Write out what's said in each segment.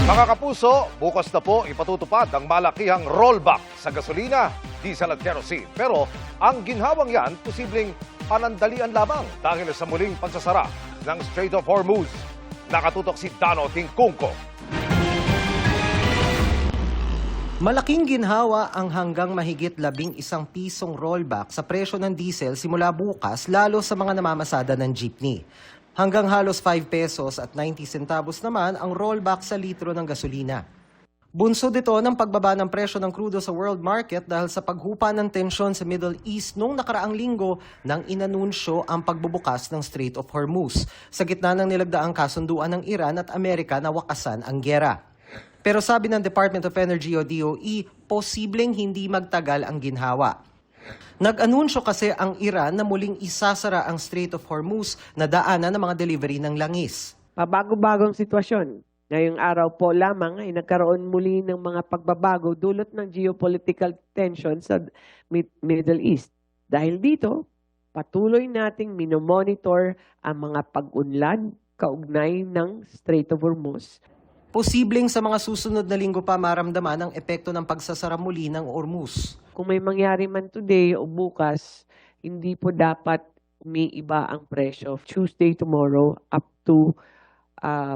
Mga kapuso, bukas na po ipatutupad ang malakihang rollback sa gasolina, diesel at kerosene. Pero ang ginhawang yan, posibleng panandalian lamang dahil sa muling pagsasara ng Strait of Hormuz. Nakatutok si Dano Tingkungko. Malaking ginhawa ang hanggang mahigit 11 pisong rollback sa presyo ng diesel simula bukas, lalo sa mga namamasada ng jeepney. Hanggang halos 5 pesos at 90 centavos naman ang rollback sa litro ng gasolina. Bunsod ito ng pagbaba ng presyo ng krudo sa world market dahil sa paghupa ng tensyon sa Middle East noong nakaraang linggo nang inanunsyo ang pagbubukas ng Strait of Hormuz sa gitna ng nilagdaang kasunduan ng Iran at Amerika na wakasan ang giyera. Pero sabi ng Department of Energy o DOE, posibleng hindi magtagal ang ginhawa. Nag-anunsyo kasi ang Iran na muling isasara ang Strait of Hormuz na daanan ng mga delivery ng langis. Pabago-bagong sitwasyon. Ngayong araw po lamang ay nagkaroon muli ng mga pagbabago dulot ng geopolitical tension sa Middle East. Dahil dito, patuloy nating minomonitor ang mga pag-unlad kaugnay ng Strait of Hormuz. Posibleng sa mga susunod na linggo pa maramdaman ang epekto ng pagsasara muli ng Hormuz. Kung may mangyari man today o bukas, hindi po dapat umiiba ang presyo. Tuesday tomorrow up to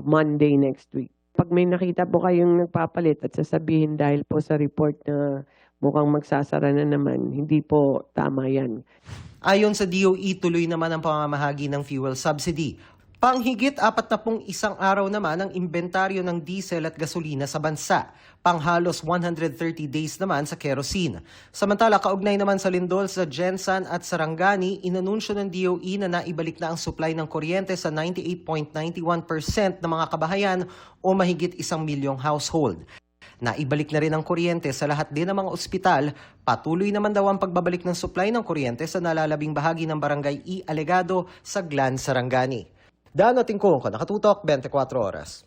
Monday next week. Pag may nakita po kayong nagpapalit at sasabihin dahil po sa report na mukhang magsasara na naman, hindi po tama yan. Ayon sa DOE, tuloy naman ang pamamahagi ng fuel subsidy. Panghigit 41 araw naman ang inventaryo ng diesel at gasolina sa bansa. Panghalos 130 days naman sa kerosene. Samantala, kaugnay naman sa lindol sa Jensan at Sarangani, inanunsyo ng DOE na naibalik na ang supply ng kuryente sa 98.91% ng mga kabahayan o mahigit 1 milyong household. Naibalik na rin ang kuryente sa lahat din ng mga ospital. Patuloy naman daw ang pagbabalik ng supply ng kuryente sa nalalabing bahagi ng Barangay E. Alegado sa Glan, Sarangani. Dano Tingkungko, Nakatutok, 24 Oras.